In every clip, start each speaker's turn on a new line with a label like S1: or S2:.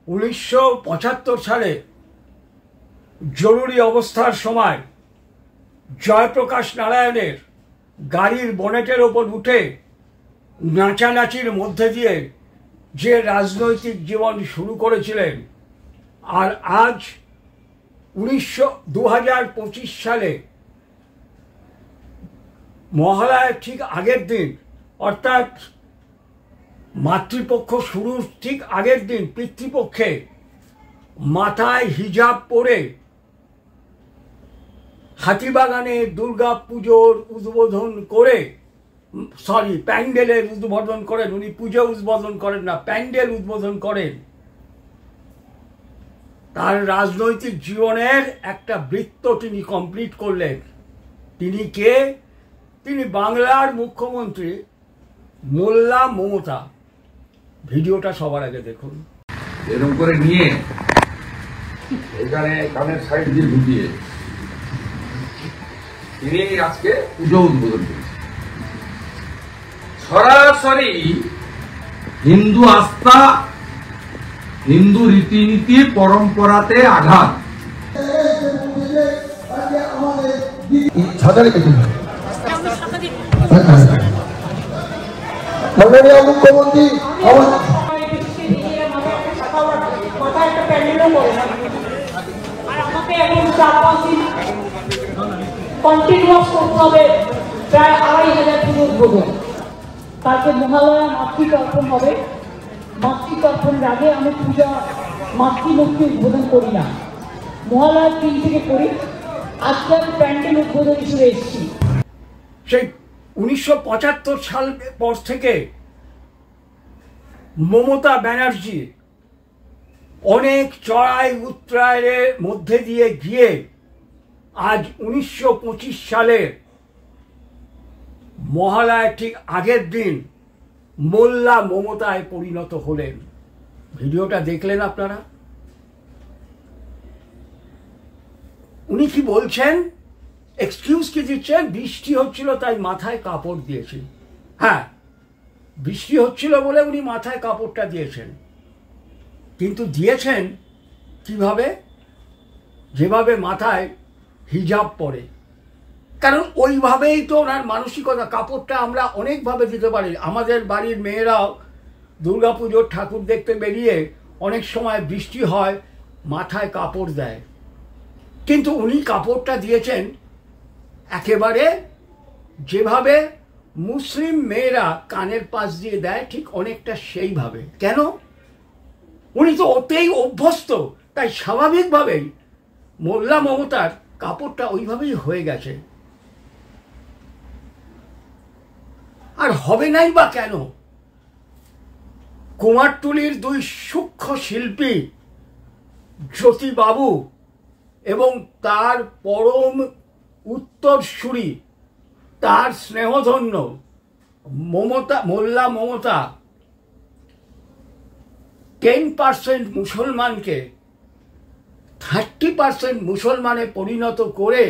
S1: 1975 সালে জরুরি অবস্থার সময় জয়প্রকাশ নারায়ণের গাড়ির বনেটের ওপর উঠে নাচানাচির মধ্যে দিয়ে যে রাজনৈতিক জীবন শুরু করেছিলেন, আর আজ 2025 সালে মহালয়ার ঠিক আগের দিন, অর্থাৎ মাতৃপক্ষ শুরুর ঠিক আগের দিন পিতৃপক্ষে মাথায় হিজাব পরে হাতিবাগানে দুর্গা পুজোর উদ্বোধন করে, প্যান্ডেলের উদ্বোধন করেন। উনি পুজো উদ্বোধন করেন না, প্যান্ডেল উদ্বোধন করেন। তার রাজনৈতিক জীবনের একটা বৃত্ত তিনি কমপ্লিট করলেন। তিনি কে? তিনি বাংলার মুখ্যমন্ত্রী মোল্লা মমতা। ভিডিওটা সবার আগে দেখুন।
S2: এরকম করে নিয়ে এখানে কানের সাইড দিয়ে ঢুকিয়ে তিনি আজকে পুজো উদ্বোধন করেছেন। সরাসরি হিন্দু আস্থা, হিন্দু রীতিনীতি, পরম্পরাতে আঘাত।
S3: মাননীয় মুখ্যমন্ত্রী
S4: কন্টিনিউয়াস করতে হবে প্রায় ২৫০০ পুজো উদ্বোধন। তারপর মহালয়া মাতৃতর্পণ হবে। মাতৃতর্পণের আগে আমি পূজা মাতৃমূর্তি উদ্বোধন করি না, মহালয়ার দিন থেকে করি। আজকে আমি প্যান্ডেল উদ্বোধন হিসেবে এসেছি।
S1: সেই 1975 সাল পর থেকে মমতা ব্যানার্জি অনেক চড়াই উৎরায়ের মধ্যে দিয়ে গিয়ে আজ 1925 সালে মহালয়ার ঠিক আগের দিন মোল্লা মমতায় পরিণত হলেন। ভিডিওটা দেখলেন আপনারা? উনি কি বলছেন, এক্সকিউজ কি দিচ্ছেন? বৃষ্টি হচ্ছিল তাই মাথায় কাপড় দিয়েছি। হ্যাঁ, বৃষ্টি হচ্ছিল বলে উনি মাথায় কাপড়টা দিয়েছেন, কিন্তু দিয়েছেন কিভাবে? যেভাবে মাথায় হিজাব পরে, কারণ ওইভাবেই তো ওনার মানসিকতা। কাপড়টা আমরা অনেকভাবে দিতে পারি। আমাদের বাড়ির মেয়েরাও দুর্গাপুজোর ঠাকুর দেখতে বেরিয়ে অনেক সময় বৃষ্টি হয় মাথায় কাপড় দেয়, কিন্তু উনি কাপড়টা দিয়েছেন একেবারে যেভাবে মুসলিম মেয়েরা কানের পাশ দিয়ে দেয়, ঠিক অনেকটা সেইভাবে। কেন? উনি তো ওতেই অভ্যস্ত, তাই স্বাভাবিকভাবেই মোল্লা মমতার কাপড়টা ওইভাবেই হয়ে গেছে। আর হবে নাই বা কেন? কুমারটুলির দুই সূক্ষ্ম শিল্পী জ্যোতিবাবু এবং তার পরম উত্তরসূরি, তার স্নেহধন্য মোল্লা মমতা 10% মুসলমানকে 30% মুসলমানে পরিণত করে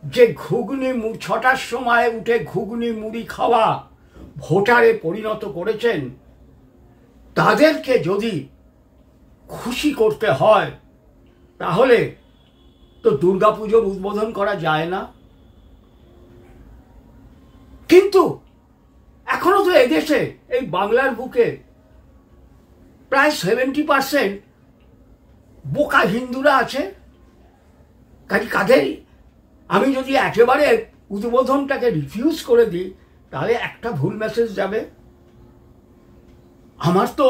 S1: যে ঘুগনি 6টার সময় উঠে ঘুগনি মুড়ি খাওয়া ভোটারে পরিণত করেছেন, তাদেরকে যদি খুশি করতে হয় তাহলে তো দুর্গাপুজোর উদ্বোধন করা যায় না। কিন্তু এখনো তো এদেশে, এই বাংলার বুকে প্রায় 70% বোকা হিন্দুরা আছে। কাদের আমি যদি একেবারে উদ্বোধনটাকে রিফিউজ করে দিই তাহলে একটা ভুল মেসেজ যাবে। আমার তো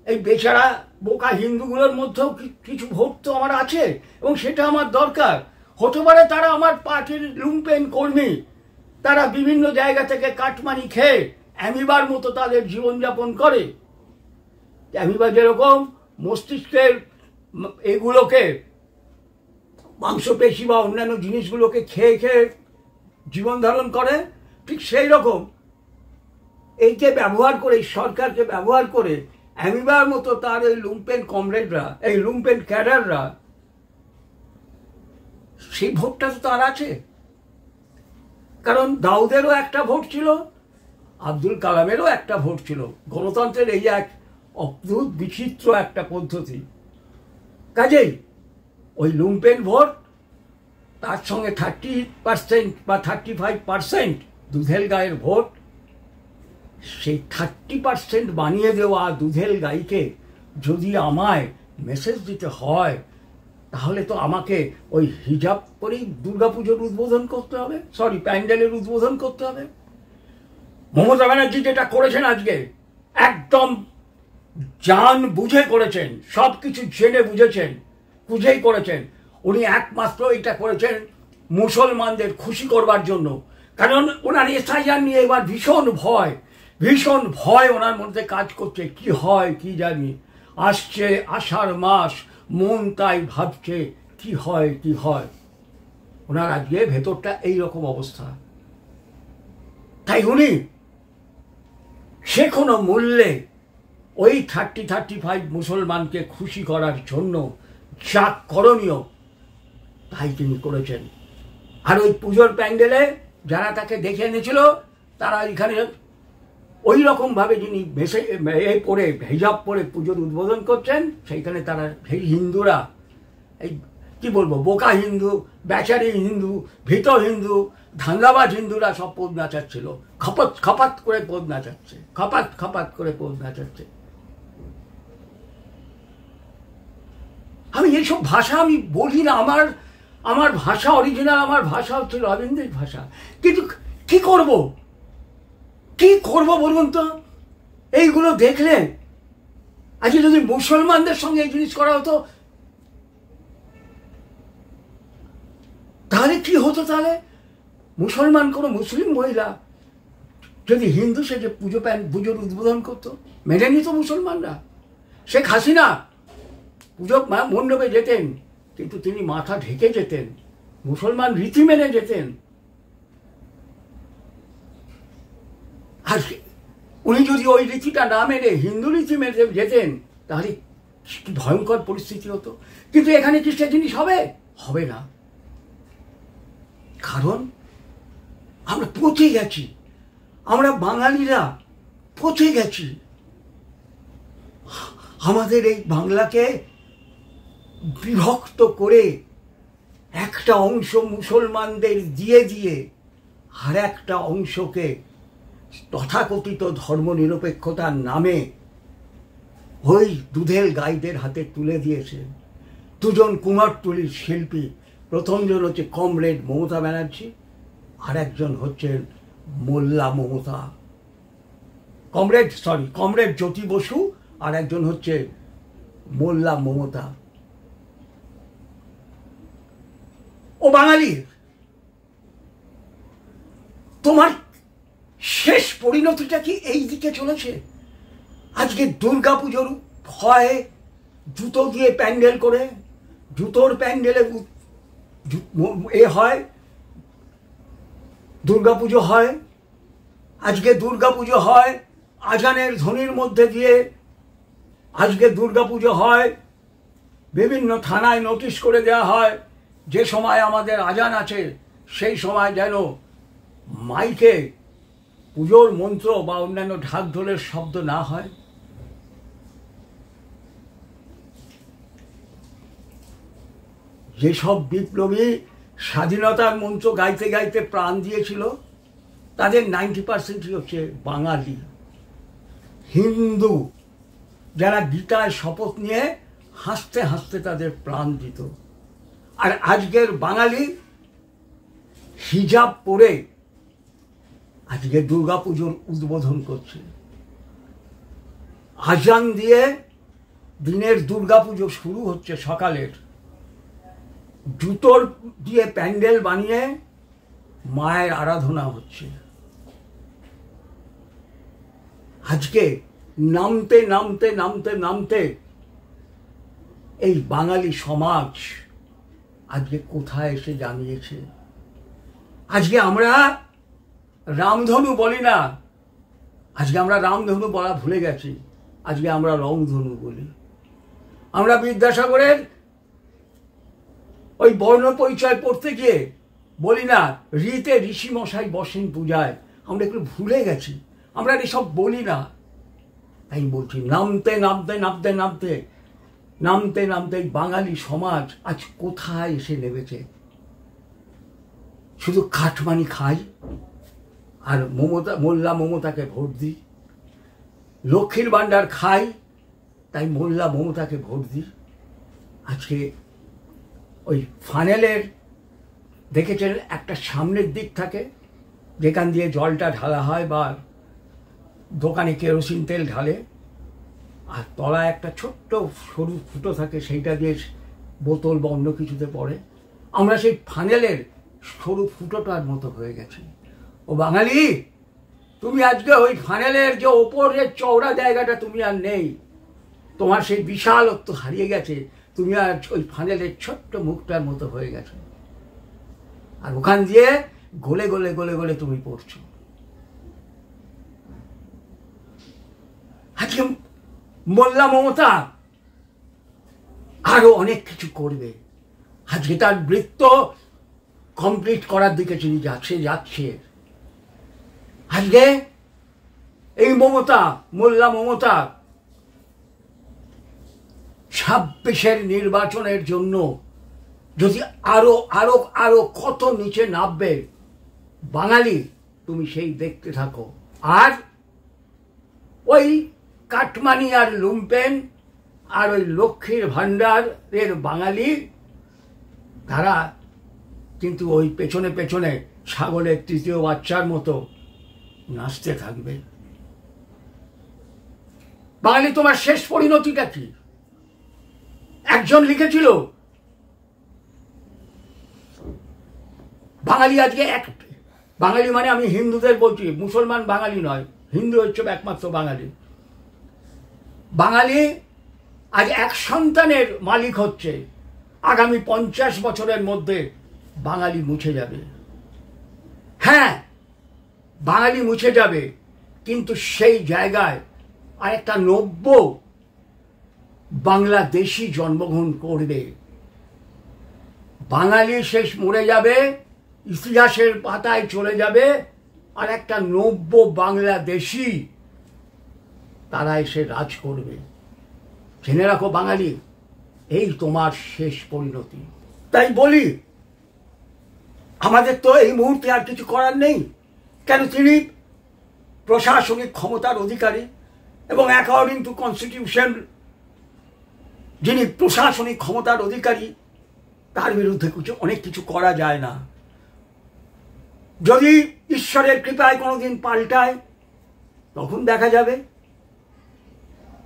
S1: এই বেচারা বোকা হিন্দুগুলোর মধ্যেও কিছু ভোট তো আমার আছে, এবং সেটা আমার দরকার। হতে পারে তারা আমার পার্টির লুম্পেন কর্মী, তারা বিভিন্ন জায়গা থেকে কাটমানি খেয়ে অ্যামিবার মতো তাদের জীবনযাপন করে। অ্যামিবা যেরকম মস্তিষ্কের এগুলোকে, মাংসপেশি বা অন্যান্য জিনিসগুলোকে খেয়ে খেয়ে জীবন ধারণ করে, ঠিক সেই রকম এইকে ব্যবহার করে, সরকারকে ব্যবহার করে অ্যামিবার মতো তার এই লুম্পেন কমরেডরা, এই লুম্পেন ক্যাডাররা, সেই ভোটটা তো তার আছে। কারণ দাউদেরও একটা ভোট ছিল, আব্দুল কালামেরও একটা ভোট ছিল। গণতন্ত্রের এই এক অদ্ভুত বিচিত্র একটা পদ্ধতি। কাজেই ওই লুম্পেন ভোট, তার সঙ্গে 30% বা 35% দুধেল গায়ের ভোট, সেই 30% বানিয়ে দেওয়া দুধেল গাইকে যদি আমায় মেসেজ দিতে হয়, তাহলে তো আমাকে ওই হিজাব করেই দুর্গাপুজোর উদ্বোধন করতে হবে, সরি প্যান্ডেলের উদ্বোধন করতে হবে। মমতা ব্যানার্জি যেটা করেছেন আজকে, একদম জান বুঝে করেছেন, সব কিছু জেনে বুঝেই করেছেন। উনি একমাত্র এটা করেছেন মুসলমানদের খুশি করবার জন্য। কারণ ওনার এসআইআর নিয়ে এবার ভীষণ ভয় ওনার মধ্যে কাজ করছে। কি হয় কি জানি, আসছে আষাঢ় মাস, মন তাই ভাবছে কি হয়। ওনার আজকে ভেতরটা এইরকম অবস্থা। তাই উনি সে কোনো মূল্যে ওই 30-35 মুসলমানকে খুশি করার জন্য যা করণীয় তাই তিনি করেছেন। আর ওই পুজোর প্যান্ডেলে যারা তাকে দেখে এনেছিল, তারা এখানে ওই রকমভাবে যিনি পরে হিজাব পরে পুজোর উদ্বোধন করছেন, সেইখানে তারা সেই হিন্দুরা, এই কি বলবো, বোকা হিন্দু, বেচারি হিন্দু, ভীত হিন্দু, ধান্দাবাজ হিন্দুরা সব পদ নাচাচ্ছিল, খপাত করে পদ নাচাচ্ছে, খপাত করে পদ নাচাচ্ছে। আমি এইসব ভাষা আমি বলি না, আমার ভাষা অরিজিনাল, আমার ভাষা হচ্ছে রবীন্দ্রের ভাষা। কিন্তু কি করব বলুন তো? এইগুলো দেখলে আজকে যদি মুসলমানদের সঙ্গে এই জিনিস করা হতো, তাহলে কি হতো? তাহলে মুসলমান কোনো মুসলিম মহিলা যদি হিন্দু সেজে পুজোর উদ্বোধন করতো, মেনে নিত মুসলমানরা। শেখ হাসিনা পুজো মণ্ডপে যেতেন, কিন্তু তিনি মাথা ঢেকে যেতেন, মুসলমান রীতি মেনে যেতেন। আর উনি যদি ওই রীতিটা না মেনে হিন্দু রীতি মেনে যেতেন, তাহলে কি ভয়ঙ্কর পরিস্থিতি হতো। কিন্তু এখানে কি সে জিনিস হবে না। কারণ আমরা পচে গেছি, আমরা বাঙালিরা পচে গেছি। আমাদের এই বাংলাকে বিভক্ত করে একটা অংশ মুসলমানদের দিয়ে আর একটা অংশকে তথাকথিত ধর্মনিরপেক্ষতার নামে ওই দুধেল গাইদের হাতে তুলে দিয়েছে দুজন কুমারটুলির শিল্পী। প্রথমজন হচ্ছে কমরেড মমতা ব্যানার্জি, আর একজন হচ্ছেন মোল্লা মমতা, কমরেড জ্যোতি বসু, আর একজন হচ্ছে মোল্লা মমতা। ও বাঙালি, তোমার শেষ পরিণতিটা কি এই দিকে চলেছে? আজকে দুর্গাপুজোর হয় জুতো দিয়ে প্যান্ডেল করে, জুতোর প্যান্ডেলে হয়, দুর্গাপুজো হয়। আজকে দুর্গাপুজো হয় আজানের ধ্বনির মধ্যে দিয়ে, আজকে দুর্গাপুজো হয় বিভিন্ন থানায় নোটিশ করে দেওয়া হয়, যে সময় আমাদের আজান আছে সেই সময় যেন মাইকে পুজোর মন্ত্র বা অন্যান্য ঢাক ঢোলের শব্দ না হয়। যেসব বিপ্লবী স্বাধীনতার মন্ত্র গাইতে গাইতে প্রাণ দিয়েছিল, তাদের 90% হচ্ছে বাঙালি হিন্দু, যারা গীতায় শপথ নিয়ে হাসতে হাসতে তাদের প্রাণ দিত। আর আজকের বাঙালি হিজাব পরে আজকে দুর্গাপুজোর উদ্বোধন করছে, আজান দিয়ে দিনের দুর্গাপুজো শুরু হচ্ছে সকালের, জুতোর দিয়ে প্যান্ডেল বানিয়ে মায়ের আরাধনা হচ্ছে। আজকে নামতে নামতে নামতে নামতে এই বাঙালি সমাজ আজকে কোথায় এসে জানিয়েছে। আজকে আমরা রামধনু বলি না, আজকে আমরা রামধনু বলা ভুলে গেছি, আজকে আমরা রংধনু বলি। আমরা বিদ্যাসাগরের ওই বর্ণ পরিচয় পড়তে গিয়ে বলি না রীতে ঋষি মশাই বসেন পূজায়, আমরা একটু ভুলে গেছি, আমরা এসব বলি না। তাই বলছি, নামতে নামতে নামতে নামতে নামতে নামতে বাঙালি সমাজ আজ কোথায় এসে নেমেছে। শুধু কাটমানি খাই আর মোল্লা মমতাকে ভোট দিই, লক্ষ্মীর ভাণ্ডার খাই তাই মোল্লা মমতাকে ভোট দিই। আজকে ওই ফানেলের দেখেছেন একটা সামনের দিক থাকে যেখান দিয়ে জলটা ঢালা হয় বা দোকানে কেরোসিন তেল ঢালে, আর তলায় একটা ছোট্ট সরু ফুটো থাকে, সেইটা দিয়ে বোতল বা অন্য কিছুতে পড়ে। আমরা সেই ফানেলের সরু ফুটোটার মতো হয়ে গেছি। ও বাঙালি, তুমি আজকে ওই ফানেলের যে ওপরের চওড়া জায়গাটা তুমি আর নেই, তোমার সেই বিশালত্ব হারিয়ে গেছে, তুমি আর ওই ফানেলের ছোট্ট মুখটার মতো হয়ে গেছো, আর ওখান দিয়ে গলে গলে গলে গলে তুমি পড়ছো। আজকে মোল্লা মমতা আরো অনেক কিছু করবে। আজকে তার বৃত্ত কমপ্লিট করার দিকে তিনি যাচ্ছে। আজকে এই মমতা, মোল্লা মমতা 26-এর নির্বাচনের জন্য যদি আরো আরো আরো কত নিচে নামবে বাঙালি, তুমি সেই দেখতে থাকো। আর ওই কাটমানি আর লুম্পেন আর ওই লক্ষ্মীর ভাণ্ডারের বাঙালি, তারা কিন্তু ওই পেছনে পেছনে ছাগলের তৃতীয় বাচ্চার মতো নাচতে থাকবে। বাঙালি, তোমার শেষ পরিণতিটা কি? একজন লিখেছিল, বাঙালি আজকে এক, বাঙালি মানে আমি হিন্দুদের বলছি, মুসলমান বাঙালি নয়, হিন্দু হচ্ছে একমাত্র বাঙালি। বাঙালি আজ এক সন্তানের মালিক হচ্ছে, আগামী 50 বছরের মধ্যে বাঙালি মুছে যাবে। হ্যাঁ, বাঙালি মুছে যাবে, কিন্তু সেই জায়গায় আরেকটা নব্য বাংলাদেশি জন্মগ্রহণ করবে। বাঙালি শেষ মরে যাবে, ইতিহাসের পাতায় চলে যাবে, আর একটা নব্য বাংলাদেশি তারা এসে রাজ করবে। জেনে রাখো বাঙালি, এই তোমার শেষ পরিণতি। তাই বলি, আমাদের তো এই মুহূর্তে আর কিছু করার নেই। কেন? তিনি প্রশাসনিক ক্ষমতার অধিকারী এবং অ্যাকর্ডিং টু কনস্টিটিউশন যিনি প্রশাসনিক ক্ষমতার অধিকারী, তার বিরুদ্ধে অনেক কিছু করা যায় না। যদি ঈশ্বরের কৃপায় কোনোদিন পাল্টায় তখন দেখা যাবে।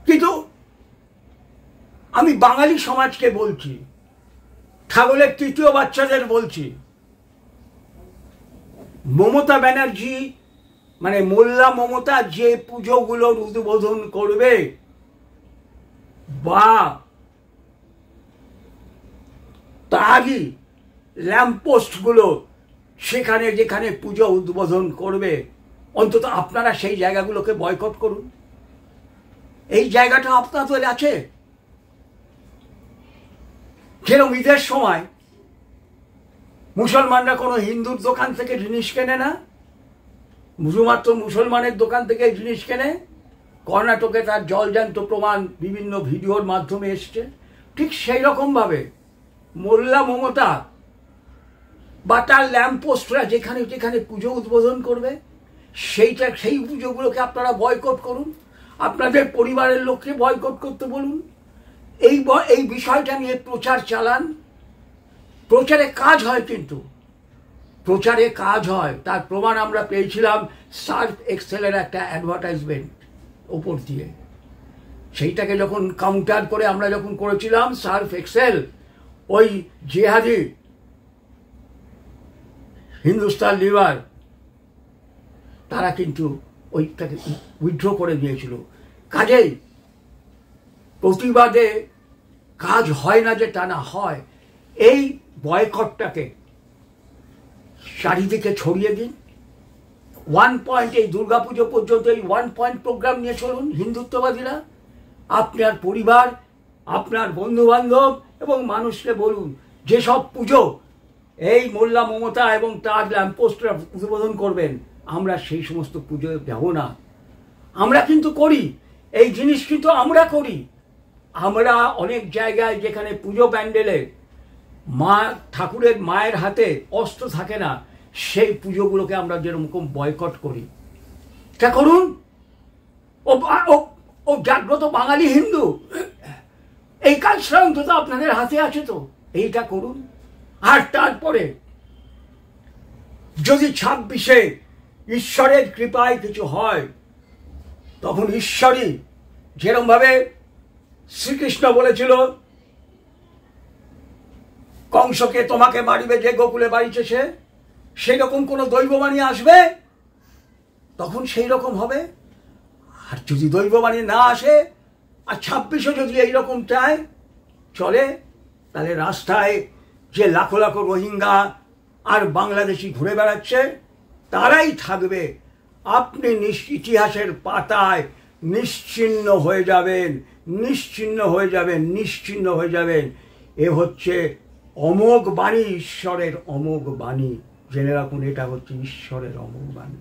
S1: কিন্তু আমি বাঙালি সমাজকে বলছি, ছাগলের তৃতীয় বাচ্চাদের বলছি, মমতা ব্যানার্জি মানে মোল্লা মমতা যে পুজোগুলোর উদ্বোধন করবে বা তারই ল্যাম্পপোস্টগুলো সেখানে যেখানে পুজো উদ্বোধন করবে, অন্তত আপনারা সেই জায়গাগুলোকে বয়কট করুন। এই জায়গাটা আপনাদের আছে। যেরকম ঈদের সময় মুসলমানরা কোনো হিন্দুর দোকান থেকে জিনিস কেনে না, শুধুমাত্র মুসলমানের দোকান থেকে জিনিস কেনে। কর্ণাটকে তার জলজান্ত প্রমাণ বিভিন্ন ভিডিওর মাধ্যমে এসছে। ঠিক সেই রকমভাবে মোল্লা মমতা বা তার ল্যাম্পপোস্টরা যেখানে যেখানে পুজো উদ্বোধন করবে সেই পুজোগুলোকে আপনারা বয়কট করুন। আপনাদের পরিবারের লোককে বয়কট করতে বলুন। এই বিষয়টা নিয়ে প্রচার চালান। প্রচারে কাজ হয়, কিন্তু প্রচারে কাজ হয় তার প্রমাণ আমরা পেয়েছিলাম সার্ফ এক্সেলের একটা অ্যাডভার্টাইজমেন্ট ওপর দিয়ে। সেইটাকে যখন কাউন্টার করে আমরা যখন করেছিলাম সার্ফ এক্সেল, ওই জেহাদি হিন্দুস্তান লিভার তারা কিন্তু ওইটাকে উইথড্র করে দিয়েছিল। কাজেই প্রতিবাদে কাজ হয় না যে তা না হয়। এই বয়কটটাকে চারিদিকে ছড়িয়ে দিন। 1 পয়েন্ট, এই দুর্গাপুজো পর্যন্ত এই 1 পয়েন্ট প্রোগ্রাম নিয়ে চলুন হিন্দুত্ববাদীরা। আপনার পরিবার, আপনার বন্ধুবান্ধব এবং মানুষকে বলুন যেসব পুজো এই মোল্লা মমতা এবং তার ল্যাম্পপোস্টরা উদ্বোধন করবেন, আমরা সেই সমস্ত পুজোয় যাব না। আমরা কিন্তু করি, এই জিনিস কিন্তু আমরা করি। আমরা অনেক জায়গায় যেখানে পুজো প্যান্ডেলে মা ঠাকুরের মায়ের হাতে অস্ত্র থাকে না, সেই পুজোগুলোকে আমরা যেরকম বয়কট করি। তা করুন, ও জাগ্রত বাঙালি হিন্দু, এই কাজটা অন্তত আপনাদের হাতে আছে তো, এইটা করুন। আর তারপরে যদি 26-এ ঈশ্বরের কৃপায় কিছু হয়, তখন ঈশ্বরই যেরকম ভাবে শ্রীকৃষ্ণ বলেছিল কংসকে তোমাকে মারিবে যে গোকুলে বাড়িছে সে, সেই রকম কোনো দৈববাণী আসবে, তখন সেই রকম হবে। আর যদি দৈববাণী না আসে, আর 26-ও যদি এইরকম চায় চলে, তাহলে রাস্তায় যে লাখো লাখো রোহিঙ্গা আর বাংলাদেশি ঘুরে বেড়াচ্ছে তারাই থাকবে। আপনি ইতিহাসের পাতায় নিশ্চিহ্ন হয়ে যাবেন, নিশ্চিহ্ন হয়ে যাবেন, নিশ্চিহ্ন হয়ে যাবেন। এ হচ্ছে অমোঘ বাণী, ঈশ্বরের অমোঘ বাণী। জেনে রাখুন, এটা হচ্ছে ঈশ্বরের অমোঘ বাণী।